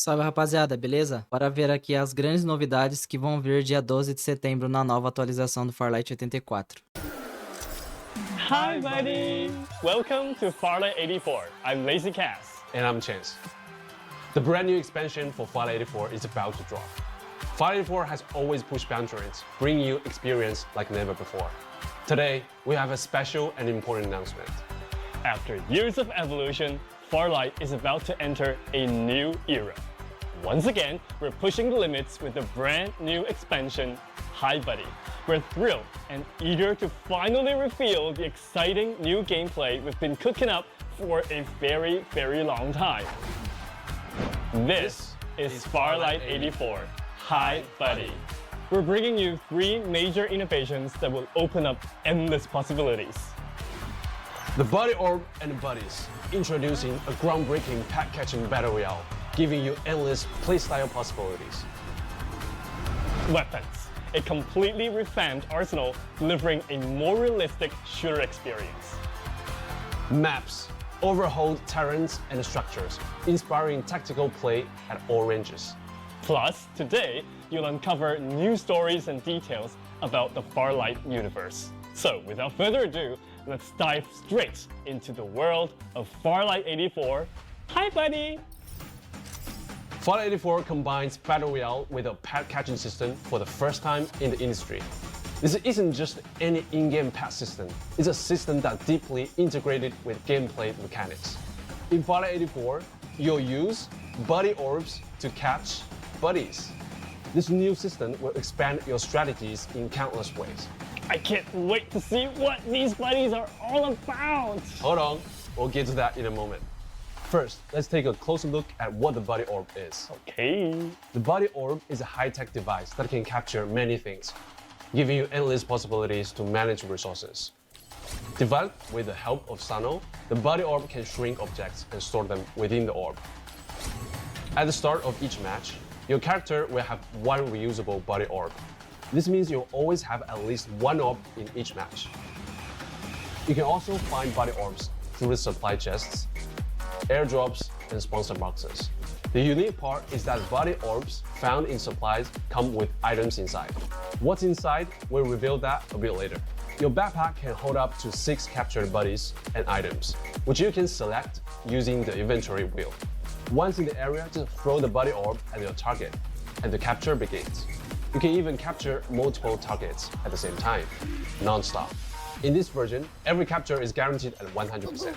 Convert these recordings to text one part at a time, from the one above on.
Salve rapaziada, beleza? Bora ver aqui as grandes novidades que vão vir dia 12 de setembro na nova atualização do Farlight 84. Hi buddy! Welcome to Farlight 84. I'm Lazy Cass. And I'm Chance. The brand new expansion for Farlight 84 is about to drop. Farlight 84 has always pushed boundaries, bringing you experience like never before. Today, we have a special and important announcement. After years of evolution, Farlight is about to enter a new era. Once again, we're pushing the limits with a brand new expansion, Hi Buddy. We're thrilled and eager to finally reveal the exciting new gameplay we've been cooking up for a very, very long time. This is Farlight 84, Hi Buddy. We're bringing you 3 major innovations that will open up endless possibilities. The Buddy Orb and Buddies, introducing a groundbreaking pack-catching battle royale, giving you endless playstyle possibilities. Weapons, a completely revamped arsenal delivering a more realistic shooter experience. Maps, overhauled terrains and structures, inspiring tactical play at all ranges. Plus, today, you'll uncover new stories and details about the Farlight universe. So, without further ado, let's dive straight into the world of Farlight 84. Hi, buddy! Farlight 84 combines Battle Royale with a pack-catching system for the first time in the industry. This isn't just any in-game pack system, it's a system that's deeply integrated with gameplay mechanics. In Farlight 84, you'll use Buddy Orbs to catch buddies. This new system will expand your strategies in countless ways. I can't wait to see what these buddies are all about! Hold on, we'll get to that in a moment. First, let's take a closer look at what the Buddy Orb is. Okay. The Buddy Orb is a high-tech device that can capture many things, giving you endless possibilities to manage resources. Developed with the help of Sano, the Buddy Orb can shrink objects and store them within the orb. At the start of each match, your character will have one reusable Buddy Orb. This means you'll always have at least one orb in each match. You can also find Buddy Orbs through the supply chests, airdrops, and sponsor boxes. The unique part is that Buddy Orbs found in supplies come with items inside. What's inside, we'll reveal that a bit later. Your backpack can hold up to 6 captured buddies and items, which you can select using the inventory wheel. Once in the area, just throw the Buddy Orb at your target, and the capture begins. You can even capture multiple targets at the same time, non-stop. In this version, every capture is guaranteed at 100%,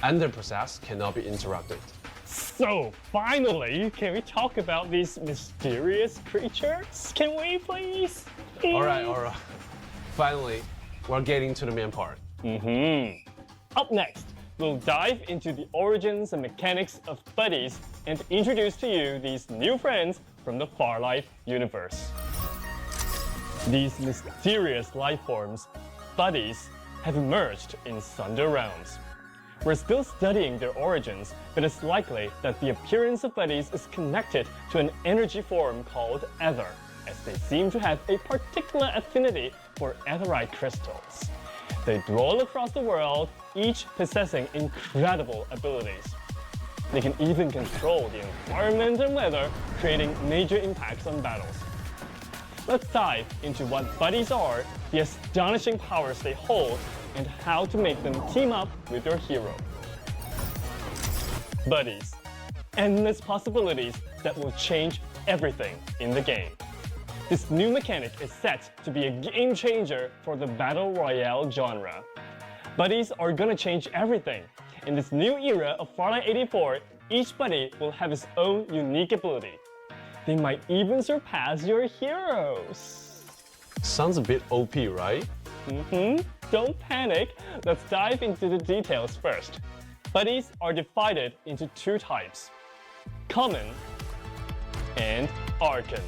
and the process cannot be interrupted. So, finally, can we talk about these mysterious creatures? Can we, please? All right. Finally, we're getting to the main part. Up next, we'll dive into the origins and mechanics of buddies and introduce to you these new friends from the Farlight universe. These mysterious life forms, buddies, have emerged in Sunder realms. We're still studying their origins, but it's likely that the appearance of buddies is connected to an energy form called Ether, as they seem to have a particular affinity for etherite crystals. They dwell across the world, each possessing incredible abilities. They can even control the environment and weather, creating major impacts on battles. Let's dive into what buddies are, the astonishing powers they hold, and how to make them team up with your hero. Buddies. Endless possibilities that will change everything in the game. This new mechanic is set to be a game changer for the Battle Royale genre. Buddies are gonna change everything. In this new era of Farlight 84, each buddy will have his own unique ability. They might even surpass your heroes. Sounds a bit OP, right? Don't panic. Let's dive into the details first. Buddies are divided into 2 types: Common and Archon.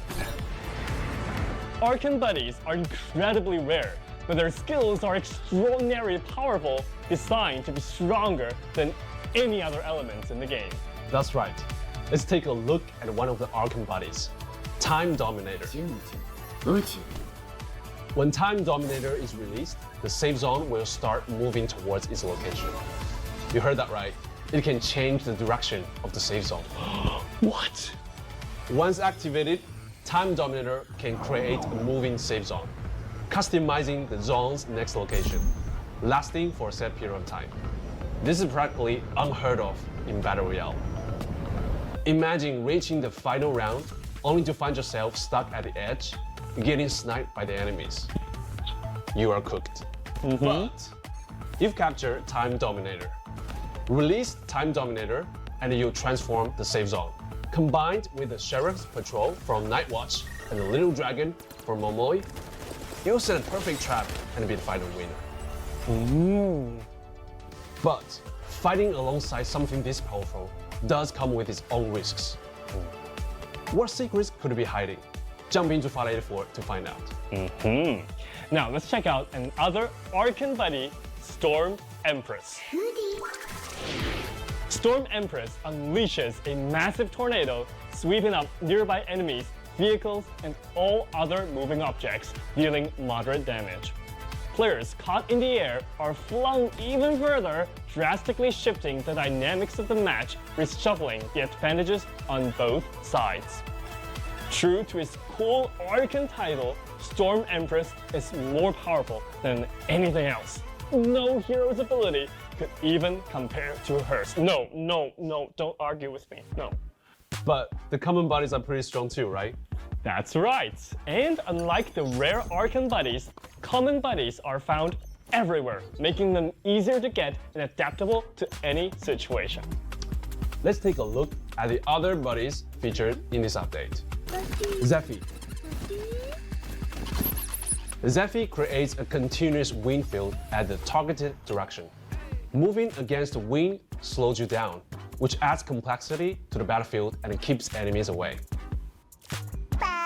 Archon buddies are incredibly rare, but their skills are extraordinarily powerful, designed to be stronger than any other elements in the game. That's right. Let's take a look at one of the Archon buddies, Time Dominator. When Time Dominator is released, the safe zone will start moving towards its location. You heard that right. It can change the direction of the safe zone. What? Once activated, Time Dominator can create a moving safe zone, customizing the zone's next location, lasting for a set period of time. This is practically unheard of in Battle Royale. Imagine reaching the final round only to find yourself stuck at the edge, getting sniped by the enemies. You are cooked. But you've captured Time Dominator. Release Time Dominator and you transform the safe zone. Combined with the Sheriff's Patrol from Night Watch and the Little Dragon from Momoy, you'll set a perfect trap and be the final winner. But fighting alongside something this powerful does come with its own risks. What secrets could it be hiding? Jump into Farlight 4 to find out. Now let's check out another Archon buddy, Storm Empress. Storm Empress unleashes a massive tornado, sweeping up nearby enemies, vehicles, and all other moving objects, dealing moderate damage. Players caught in the air are flung even further, drastically shifting the dynamics of the match, reshuffling the advantages on both sides. True to its cool Archon title, Storm Empress is more powerful than anything else. No hero's ability could even compare to hers. No, don't argue with me, no. But the common buddies are pretty strong too, right? That's right. And unlike the rare Archon buddies, common buddies are found everywhere, making them easier to get and adaptable to any situation. Let's take a look at the other buddies featured in this update. Zephy. Zephy creates a continuous wind field at the targeted direction. Moving against the wind slows you down, which adds complexity to the battlefield and keeps enemies away.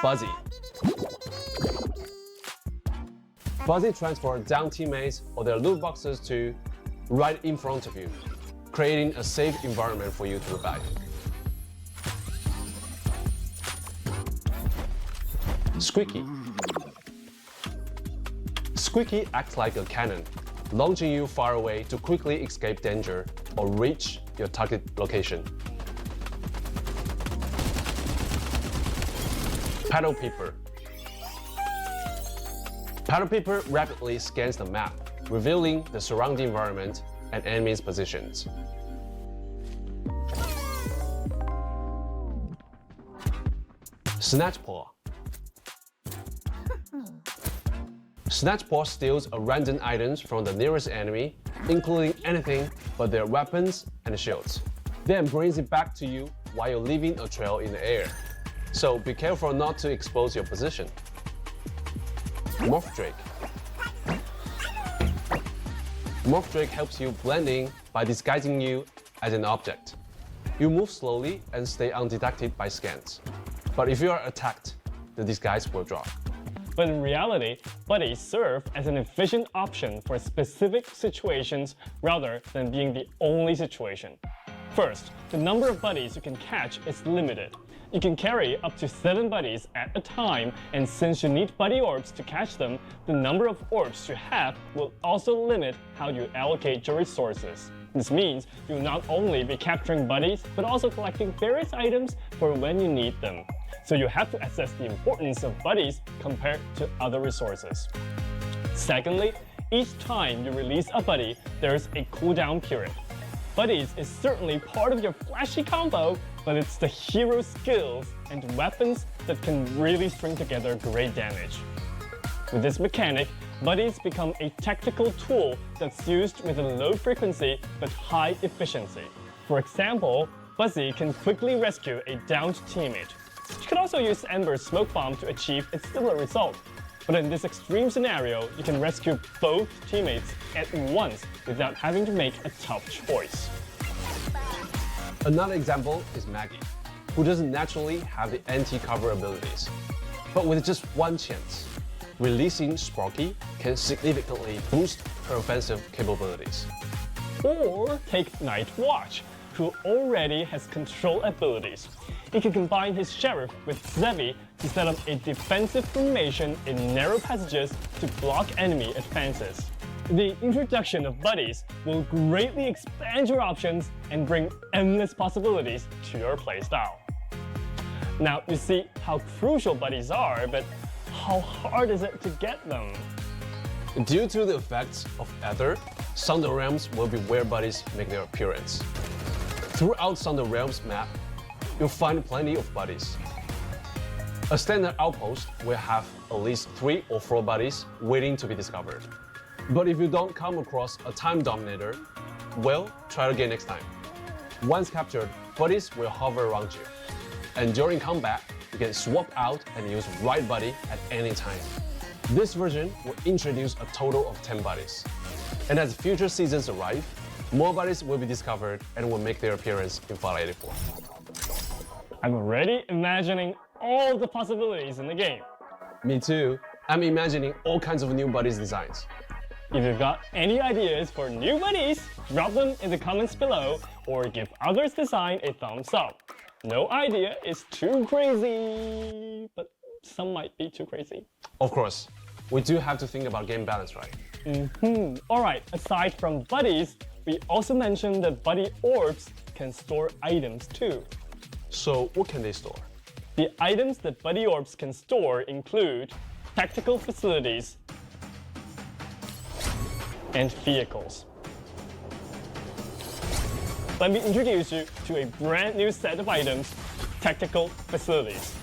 Buzzy. Buzzy transfers down teammates or their loot boxes to right in front of you, creating a safe environment for you to revive. Squeaky. Squeaky acts like a cannon, launching you far away to quickly escape danger or reach your target location. Paddle Peeper. Paddle Peeper rapidly scans the map, revealing the surrounding environment and enemies' positions. Snatchpaw. Snatchpaw steals random items from the nearest enemy, including anything but their weapons and shields, then brings it back to you while you're leaving a trail in the air. So be careful not to expose your position. Morph Drake. Morph Drake helps you blend in by disguising you as an object. You move slowly and stay undetected by scans. But if you are attacked, the disguise will drop. But in reality, buddies serve as an efficient option for specific situations rather than being the only situation. First, the number of buddies you can catch is limited. You can carry up to 7 buddies at a time, and since you need buddy orbs to catch them, the number of orbs you have will also limit how you allocate your resources. This means you'll not only be capturing buddies, but also collecting various items for when you need them. So you have to assess the importance of buddies compared to other resources. Secondly, each time you release a buddy, there's a cooldown period. Buddies is certainly part of your flashy combo, but it's the hero skills and weapons that can really string together great damage. With this mechanic, buddies become a tactical tool that's used with a low frequency but high efficiency. For example, Buzzy can quickly rescue a downed teammate. You can also use Ember's smoke bomb to achieve a similar result. But in this extreme scenario, you can rescue both teammates at once without having to make a tough choice. Another example is Maggie, who doesn't naturally have the anti-cover abilities. But with just one chance, releasing Sparky can significantly boost her offensive capabilities. Or take Night Watch, who already has control abilities. He can combine his Sheriff with Zephy to set up a defensive formation in narrow passages to block enemy advances. The introduction of buddies will greatly expand your options and bring endless possibilities to your playstyle. Now, you see how crucial buddies are, but how hard is it to get them? Due to the effects of Ether, Sunder Realms will be where buddies make their appearance. Throughout Sunder Realms map, you'll find plenty of buddies. A standard outpost will have at least 3 or 4 buddies waiting to be discovered. But if you don't come across a time dominator, well, try again next time. Once captured, buddies will hover around you. And during combat, you can swap out and use right buddy at any time. This version will introduce a total of 10 buddies. And as future seasons arrive, more buddies will be discovered and will make their appearance in Farlight 84. I'm already imagining all the possibilities in the game. Me too. I'm imagining all kinds of new buddies designs. If you've got any ideas for new buddies, drop them in the comments below or give others' design a thumbs up. No idea is too crazy, but some might be too crazy. Of course, we do have to think about game balance, right? Alright, aside from buddies, we also mentioned that buddy orbs can store items too. So what can they store? The items that buddy orbs can store include tactical facilities and vehicles. Let me introduce you to a brand new set of items, tactical facilities.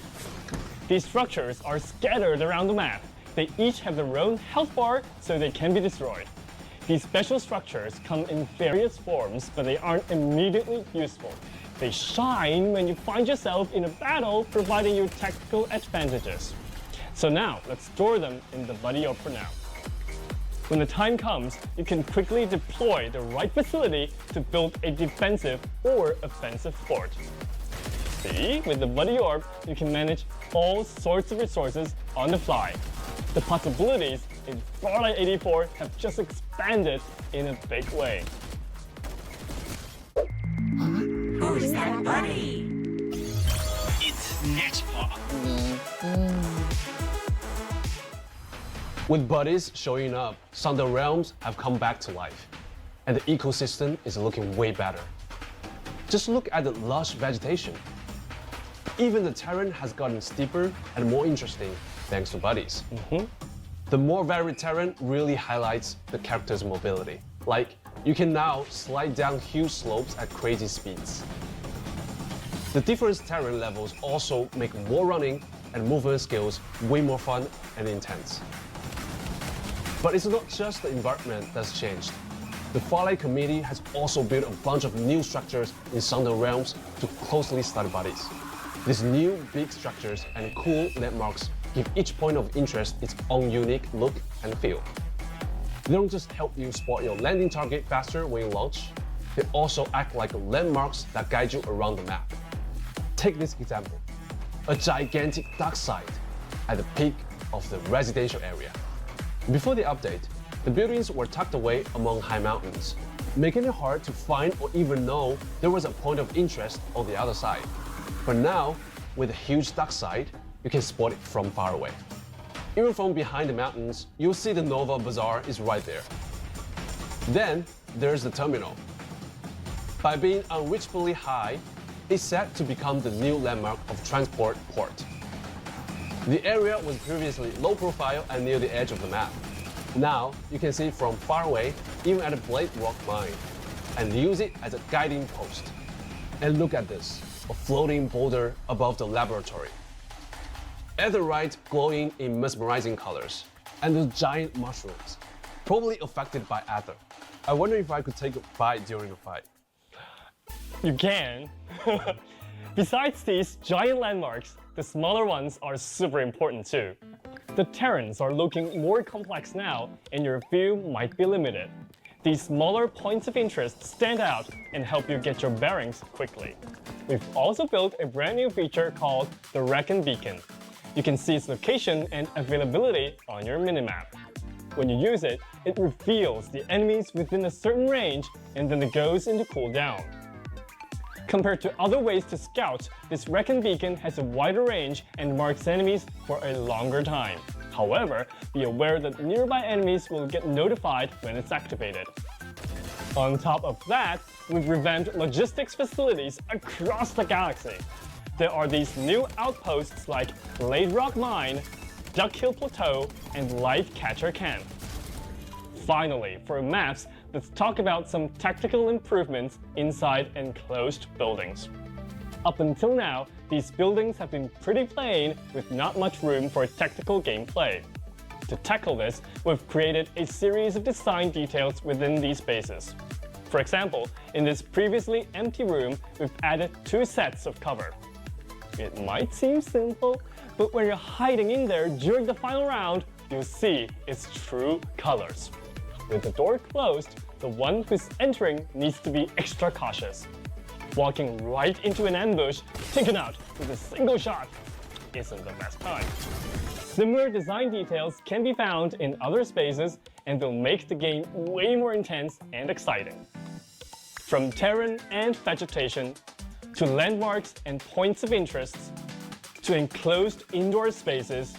These structures are scattered around the map. They each have their own health bar, so they can be destroyed. These special structures come in various forms, but they aren't immediately useful. They shine when you find yourself in a battle, providing you tactical advantages. So now, let's store them in the buddy orb for now. When the time comes, you can quickly deploy the right facility to build a defensive or offensive fort. See, with the buddy orb, you can manage all sorts of resources on the fly. The possibilities in Farlight 84 have just expanded in a big way. Who's that buddy? It's Netpop. With buddies showing up, Sunder Realms have come back to life, and the ecosystem is looking way better. Just look at the lush vegetation. Even the terrain has gotten steeper and more interesting thanks to buddies. The more varied terrain really highlights the character's mobility. Like, you can now slide down huge slopes at crazy speeds. The different terrain levels also make more running and movement skills way more fun and intense. But it's not just the environment that's changed. The Farlight committee has also built a bunch of new structures in Sunder Realms to closely study buddies. These new big structures and cool landmarks give each point of interest its own unique look and feel. They don't just help you spot your landing target faster when you launch, they also act like landmarks that guide you around the map. Take this example, a gigantic dark side at the peak of the residential area. Before the update, the buildings were tucked away among high mountains, making it hard to find or even know there was a point of interest on the other side. But now, with a huge dark side, you can spot it from far away. Even from behind the mountains, you'll see the Nova Bazaar is right there. Then, there's the terminal. By being unreachably high, it's set to become the new landmark of transport port. The area was previously low profile and near the edge of the map. Now, you can see it from far away, even at a Blade Rock mine, and use it as a guiding post. And look at this, a floating boulder above the laboratory. Etherite glowing in mesmerizing colors, and the giant mushrooms, probably affected by ether. I wonder if I could take a bite during a fight. You can. Besides these giant landmarks, the smaller ones are super important too. The terrains are looking more complex now, and your view might be limited. These smaller points of interest stand out and help you get your bearings quickly. We've also built a brand new feature called the Reckon Beacon. You can see its location and availability on your minimap. When you use it, it reveals the enemies within a certain range, and then it goes into cooldown. Compared to other ways to scout, this Reckon Beacon has a wider range and marks enemies for a longer time. However, be aware that nearby enemies will get notified when it's activated. On top of that, we've revamped logistics facilities across the galaxy. there are these new outposts like Blade Rock Mine, Duck Hill Plateau, and Life Catcher Camp. Finally, for maps, let's talk about some tactical improvements inside enclosed buildings. Up until now, these buildings have been pretty plain with not much room for tactical gameplay. To tackle this, we've created a series of design details within these spaces. For example, in this previously empty room, we've added 2 sets of cover. It might seem simple, but when you're hiding in there during the final round, you'll see its true colors. With the door closed, the one who's entering needs to be extra cautious. Walking right into an ambush, taken out with a single shot, isn't the best time. Similar design details can be found in other spaces and will make the game way more intense and exciting. From terrain and vegetation, to landmarks and points of interest, to enclosed indoor spaces,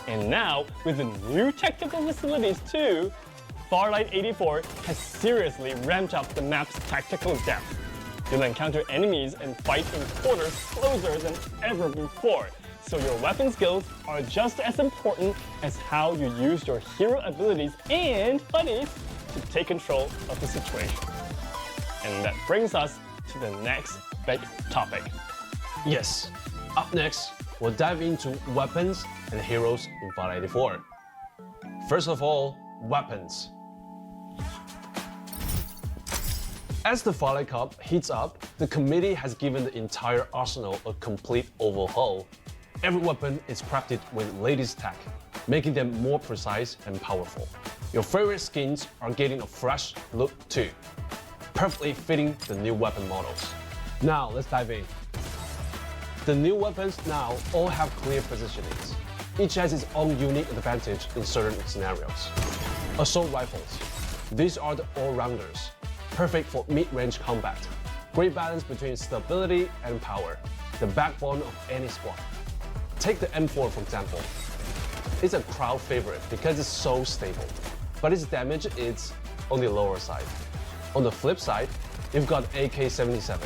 and now with the new technical facilities too, Farlight 84 has seriously ramped up the map's tactical depth. You'll encounter enemies and fight in quarters closer than ever before, so your weapon skills are just as important as how you use your hero abilities and buddies to take control of the situation. And that brings us to the next big topic. Yes, up next, we'll dive into weapons and heroes in Farlight 84. First of all, weapons. As the Farlight Cup heats up, the committee has given the entire arsenal a complete overhaul. Every weapon is crafted with latest tech, making them more precise and powerful. Your favorite skins are getting a fresh look too, perfectly fitting the new weapon models. Now let's dive in. The new weapons now all have clear positionings. Each has its own unique advantage in certain scenarios. Assault rifles. These are the all-rounders, perfect for mid-range combat. Great balance between stability and power, the backbone of any squad. Take the M4 for example. It's a crowd favorite because it's so stable, but its damage is on the lower side. On the flip side, you've got AK-77.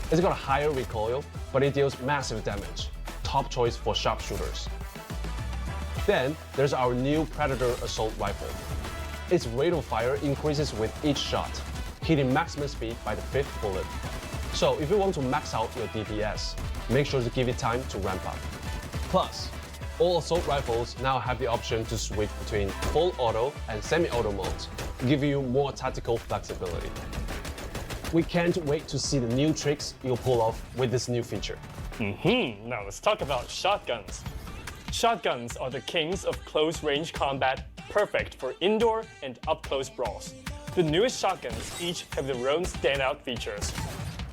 It's got a higher recoil, but it deals massive damage. Top choice for sharpshooters. Then there's our new Predator assault rifle. Its rate of fire increases with each shot, hitting maximum speed by the 5th bullet. So if you want to max out your DPS, make sure to give it time to ramp up. Plus, all assault rifles now have the option to switch between full auto and semi-auto modes, giving you more tactical flexibility. We can't wait to see the new tricks you'll pull off with this new feature. Now let's talk about shotguns. Shotguns are the kings of close-range combat, perfect for indoor and up-close brawls. The newest shotguns each have their own standout features.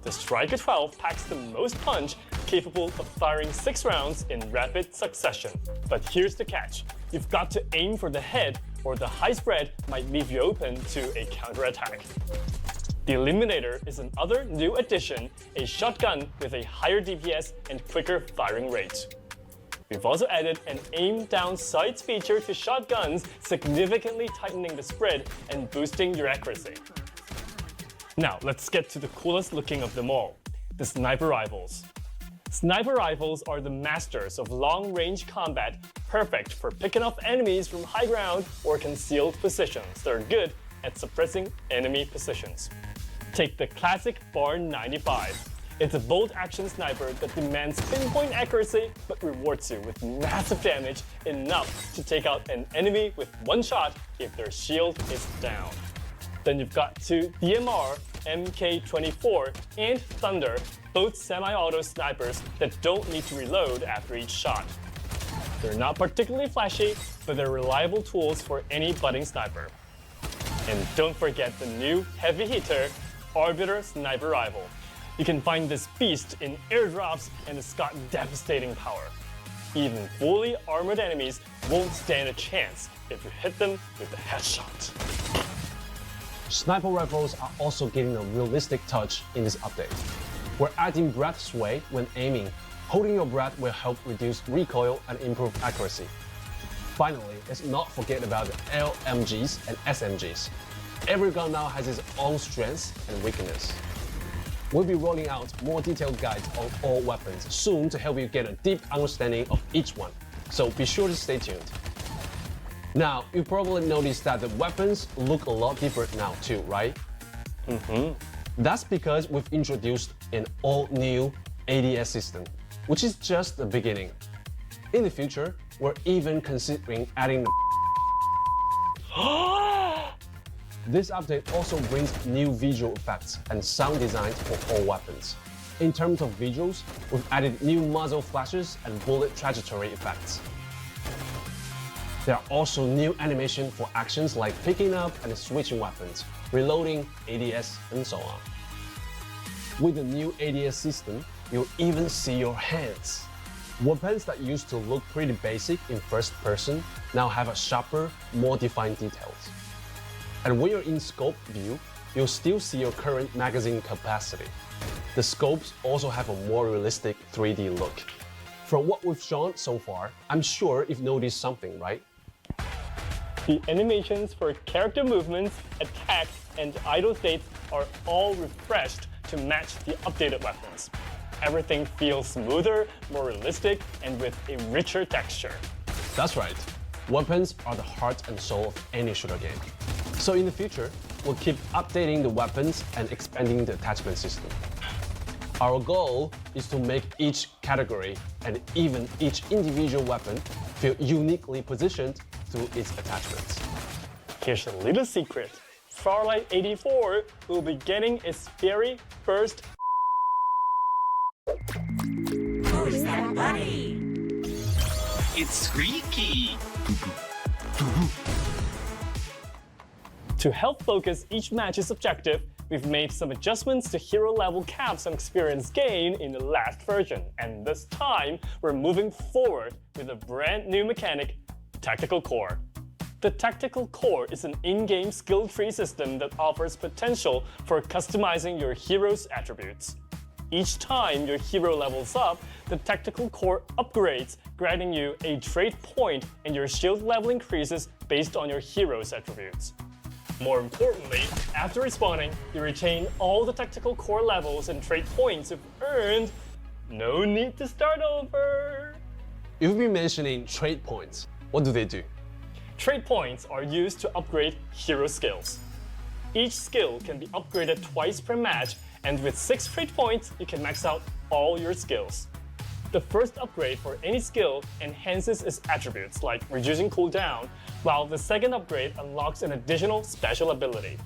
The Striker 12 packs the most punch, capable of firing 6 rounds in rapid succession. But here's the catch. You've got to aim for the head, or the high spread might leave you open to a counterattack. The Eliminator is another new addition, a shotgun with a higher DPS and quicker firing rate. We've also added an aim-down sights feature to shotguns, significantly tightening the spread and boosting your accuracy. Now, let's get to the coolest looking of them all, the Sniper Rifles. Sniper Rifles are the masters of long-range combat, perfect for picking off enemies from high ground or concealed positions. They're good at suppressing enemy positions. Take the classic Barn 95. It's a bolt-action sniper that demands pinpoint accuracy but rewards you with massive damage, enough to take out an enemy with one shot if their shield is down. Then you've got 2 DMR, MK24, and Thunder, both semi-auto snipers that don't need to reload after each shot. They're not particularly flashy, but they're reliable tools for any budding sniper. And don't forget the new heavy hitter, Arbiter Sniper Rifle. You can find this beast in airdrops, and it's got devastating power. Even fully armored enemies won't stand a chance if you hit them with a headshot. Sniper rifles are also getting a realistic touch in this update. We're adding breath sway when aiming. Holding your breath will help reduce recoil and improve accuracy. Finally, let's not forget about the LMGs and SMGs. Every gun now has its own strengths and weakness. We'll be rolling out more detailed guides on all weapons soon to help you get a deep understanding of each one, so be sure to stay tuned. Now, you probably noticed that the weapons look a lot different now too, right? That's because we've introduced an all-new ADS system, which is just the beginning. In the future, we're even considering adding the This update also brings new visual effects and sound designs for all weapons. In terms of visuals, we've added new muzzle flashes and bullet trajectory effects. There are also new animation for actions like picking up and switching weapons, reloading, ADS, and so on. With the new ADS system, you'll even see your hands. Weapons that used to look pretty basic in first person now have a sharper, more defined details. And when you're in scope view, you'll still see your current magazine capacity. The scopes also have a more realistic 3D look. From what we've shown so far, I'm sure you've noticed something, right? The animations for character movements, attacks, and idle states are all refreshed to match the updated weapons. Everything feels smoother, more realistic, and with a richer texture. That's right. Weapons are the heart and soul of any shooter game. So in the future, we'll keep updating the weapons and expanding the attachment system. Our goal is to make each category and even each individual weapon feel uniquely positioned through its attachments. Here's a little secret. Farlight 84 will be getting its very first Who's that buddy? It's squeaky. To help focus each match's objective, we've made some adjustments to hero level caps and experience gain in the last version, and this time we're moving forward with a brand new mechanic, Tactical Core. The Tactical Core is an in-game skill tree system that offers potential for customizing your hero's attributes. Each time your hero levels up, the Tactical Core upgrades, granting you a trait point, and your shield level increases based on your hero's attributes. More importantly, after respawning, you retain all the Tactical Core levels and trait points you've earned. No need to start over! You've been mentioning trait points. What do they do? Trait points are used to upgrade hero skills. Each skill can be upgraded twice per match, and with 6 trait points, you can max out all your skills. The first upgrade for any skill enhances its attributes, like reducing cooldown, while the second upgrade unlocks an additional special ability.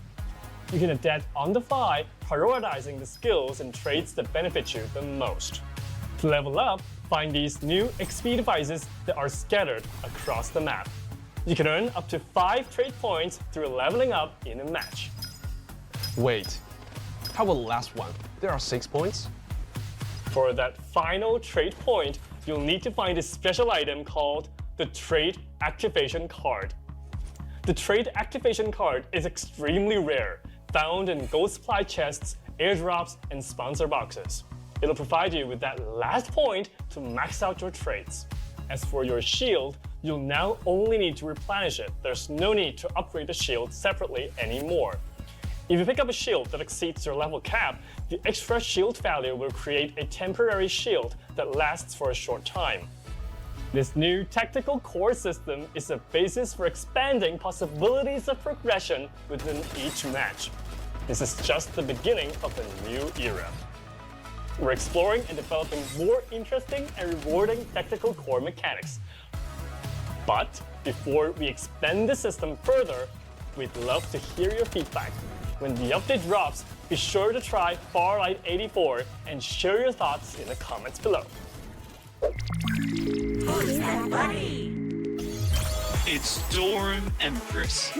You can adapt on the fly, prioritizing the skills and traits that benefit you the most. To level up, find these new XP devices that are scattered across the map. You can earn up to 5 trait points through leveling up in a match. Wait, how about the last one? There are 6 points? For that final trait point, you'll need to find a special item called the Trait Activation Card. The Trait Activation Card is extremely rare, found in gold supply chests, airdrops, and sponsor boxes. It'll provide you with that last point to max out your traits. As for your shield, you'll now only need to replenish it. There's no need to upgrade the shield separately anymore. If you pick up a shield that exceeds your level cap, the extra shield value will create a temporary shield that lasts for a short time. This new Tactical Core system is a basis for expanding possibilities of progression within each match. This is just the beginning of a new era. We're exploring and developing more interesting and rewarding Tactical Core mechanics. But before we expand the system further, we'd love to hear your feedback. When the update drops, be sure to try Farlight 84 and share your thoughts in the comments below. Who's that buddy? It's Storm Empress.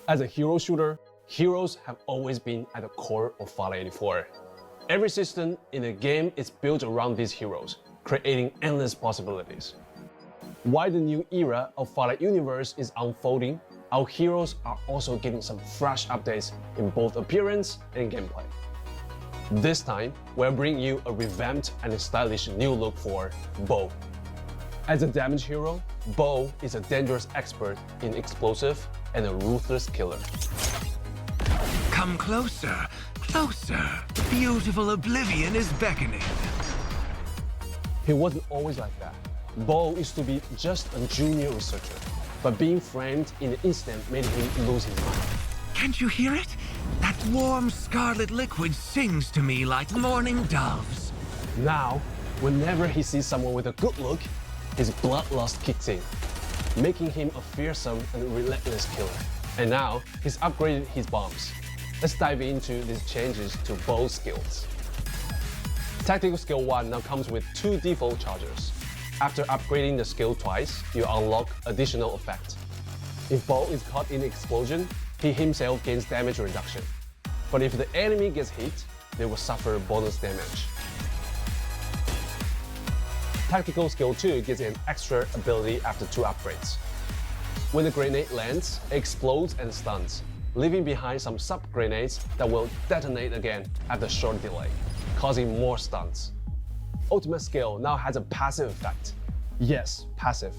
As a hero shooter, heroes have always been at the core of Farlight 84. Every system in the game is built around these heroes, creating endless possibilities. While the new era of Farlight universe is unfolding, our heroes are also getting some fresh updates in both appearance and gameplay. This time, we're bringing you a revamped and stylish new look for Bo. As a damage hero, Bo is a dangerous expert in explosive and a ruthless killer. Come closer, closer. Beautiful oblivion is beckoning. He wasn't always like that. Bo used to be just a junior researcher, but being framed in an instant made him lose his mind. Can't you hear it? That warm scarlet liquid sings to me like morning doves. Now, whenever he sees someone with a good look, his bloodlust kicks in, making him a fearsome and relentless killer. And now, he's upgraded his bombs. Let's dive into these changes to Bo's skills. Tactical skill 1 now comes with 2 default charges. After upgrading the skill twice, you unlock additional effect. If Bo is caught in explosion, he himself gains damage reduction. But if the enemy gets hit, they will suffer bonus damage. Tactical skill 2 gets an extra ability after 2 upgrades. When the grenade lands, it explodes and stuns, leaving behind some sub-grenades that will detonate again after a short delay, causing more stuns. Ultimate skill now has a passive effect. Yes, passive.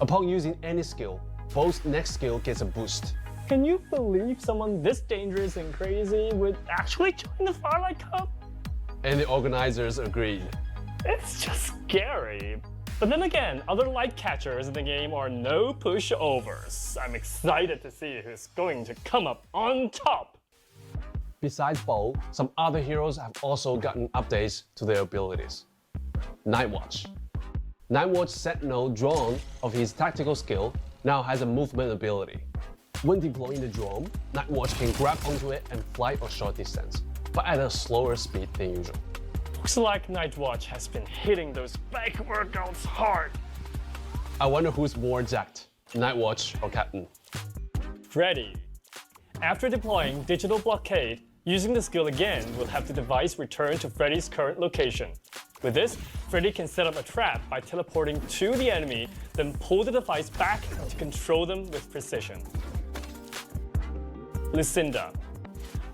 Upon using any skill, Bo's next skill gets a boost. Can you believe someone this dangerous and crazy would actually join the Farlight Cup? And the organizers agreed. It's just scary. But then again, other light catchers in the game are no pushovers. I'm excited to see who's going to come up on top. Besides Bo, some other heroes have also gotten updates to their abilities. Nightwatch. Nightwatch Sentinel drone of his tactical skill now has a movement ability. When deploying the drone, Nightwatch can grab onto it and fly a short distance, but at a slower speed than usual. Looks like Nightwatch has been hitting those back workouts hard. I wonder who's more jacked, Nightwatch or Captain? Freddy. After deploying Digital Blockade, using the skill again will have the device return to Freddy's current location. With this, Freddy can set up a trap by teleporting to the enemy, then pull the device back to control them with precision. Lucinda.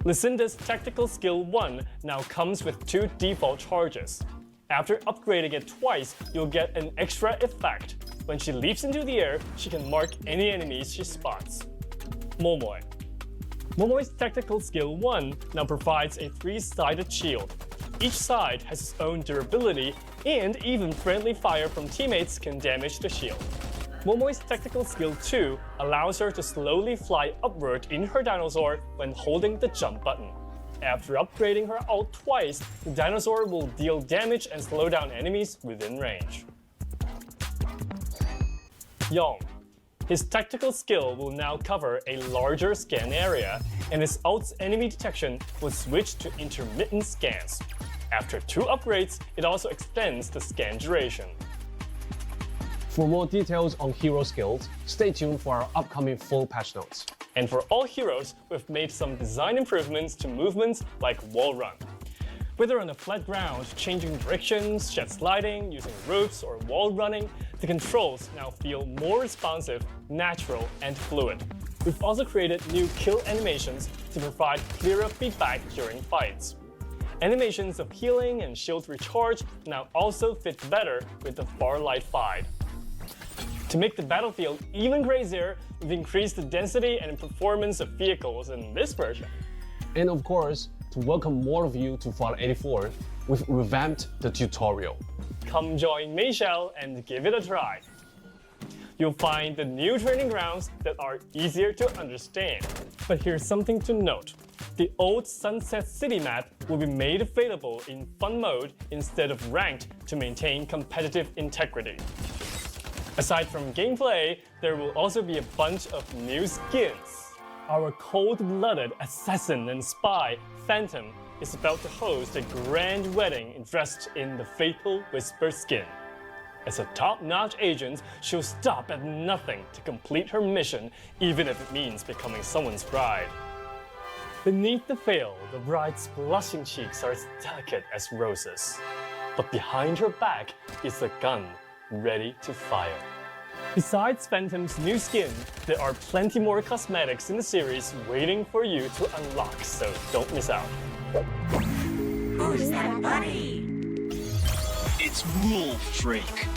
Lucinda's Tactical Skill 1 now comes with 2 default charges. After upgrading it twice, you'll get an extra effect. When she leaps into the air, she can mark any enemies she spots. Momoi. Momoi's Tactical Skill 1 now provides a 3-sided shield. Each side has its own durability, and even friendly fire from teammates can damage the shield. Momoi's Tactical Skill 2 allows her to slowly fly upward in her dinosaur when holding the jump button. After upgrading her ult twice, the dinosaur will deal damage and slow down enemies within range. Yong. His tactical skill will now cover a larger scan area, and his ult's enemy detection will switch to intermittent scans. After 2 upgrades, it also extends the scan duration. For more details on hero skills, stay tuned for our upcoming full patch notes. And for all heroes, we've made some design improvements to movements like wall run. Whether on a flat ground, changing directions, jet sliding, using ropes, or wall running, the controls now feel more responsive, natural, and fluid. We've also created new kill animations to provide clearer feedback during fights. Animations of healing and shield recharge now also fit better with the Farlight 5. To make the battlefield even crazier, we've increased the density and performance of vehicles in this version. And of course, to welcome more of you to Fallout 84, we've revamped the tutorial. Come join Michelle and give it a try. You'll find the new training grounds that are easier to understand. But here's something to note. The old Sunset City map will be made available in fun mode instead of ranked to maintain competitive integrity. Aside from gameplay, there will also be a bunch of new skins. Our cold-blooded assassin and spy, Phantom, is about to host a grand wedding dressed in the Fatal Whisper skin. As a top-notch agent, she'll stop at nothing to complete her mission, even if it means becoming someone's bride. Beneath the veil, the bride's blushing cheeks are as delicate as roses. But behind her back is a gun ready to fire. Besides Phantom's new skin, there are plenty more cosmetics in the series waiting for you to unlock, so don't miss out. Who's that buddy? It's Wolf Drake.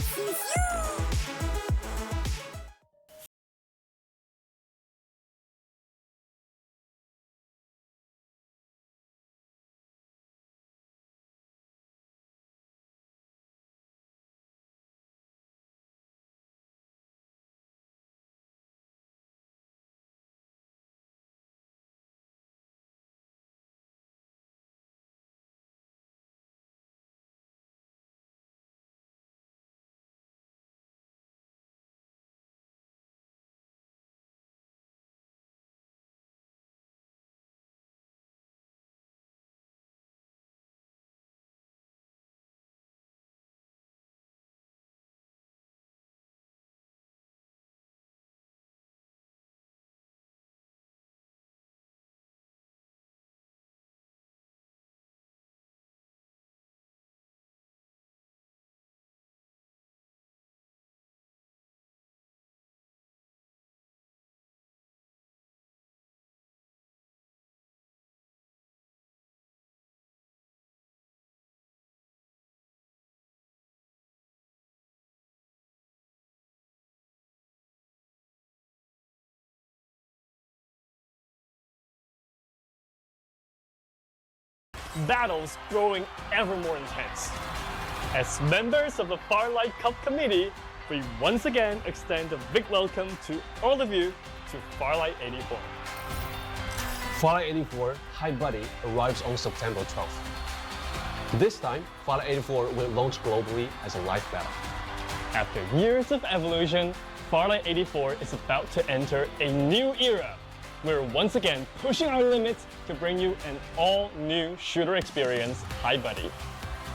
battles growing ever more intense. As members of the Farlight Cup Committee, we once again extend a big welcome to all of you to Farlight 84. Farlight 84 Hi Buddy arrives on September 12th. This time, Farlight 84 will launch globally as a live beta. After years of evolution, Farlight 84 is about to enter a new era. We're once again pushing our limits to bring you an all-new shooter experience, Hi Buddy.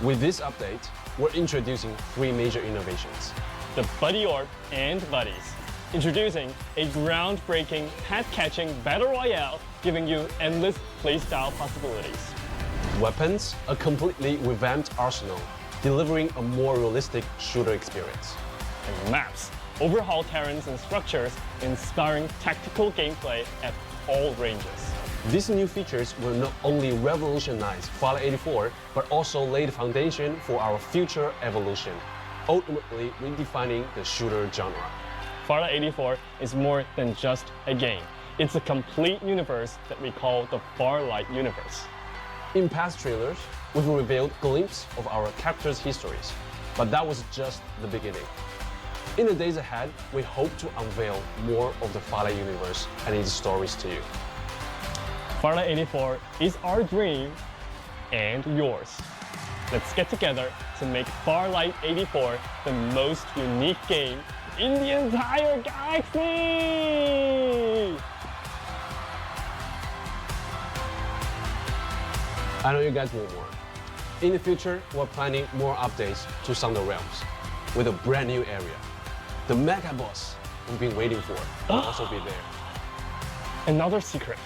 With this update, we're introducing 3 major innovations. The Buddy Orb and Buddies, introducing a groundbreaking pet-catching battle royale, giving you endless playstyle possibilities. Weapons, a completely revamped arsenal, delivering a more realistic shooter experience. And maps, overhaul terrains and structures, inspiring tactical gameplay at all ranges. These new features will not only revolutionize Farlight 84, but also lay the foundation for our future evolution, ultimately redefining the shooter genre. Farlight 84 is more than just a game. It's a complete universe that we call the Farlight universe. In past trailers, we've revealed glimpses of our characters' histories, but that was just the beginning. In the days ahead, we hope to unveil more of the Farlight universe and its stories to you. Farlight 84 is our dream and yours. Let's get together to make Farlight 84 the most unique game in the entire galaxy! I know you guys want more. In the future, we're planning more updates to Thunder Realms with a brand new area. The mega boss we've been waiting for will also be there. Another secret.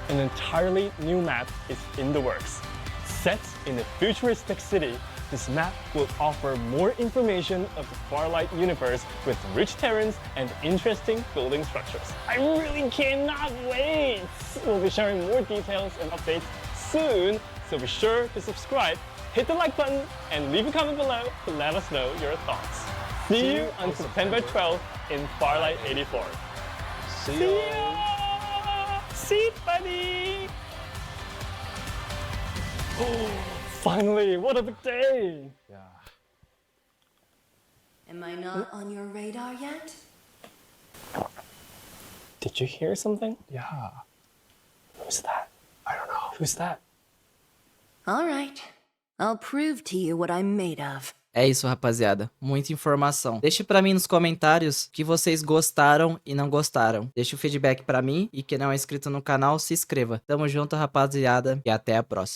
An entirely new map is in the works. Set in a futuristic city, this map will offer more information of the Farlight universe with rich terrains and interesting building structures. I really cannot wait! We'll be sharing more details and updates soon, so be sure to subscribe, hit the like button, and leave a comment below to let us know your thoughts. See you on September 12th in Farlight 84. See See you. ya! See, buddy! Oh, finally, what a big day! Yeah. Am I not on your radar yet? Did you hear something? Yeah. Who's that? I don't know. Who's that? All right. I'll prove to you what I'm made of. É isso, rapaziada. Muita informação. Deixe pra mim nos comentários o que vocês gostaram e não gostaram. Deixe o feedback pra mim e quem não é inscrito no canal, se inscreva. Tamo junto, rapaziada, e até a próxima.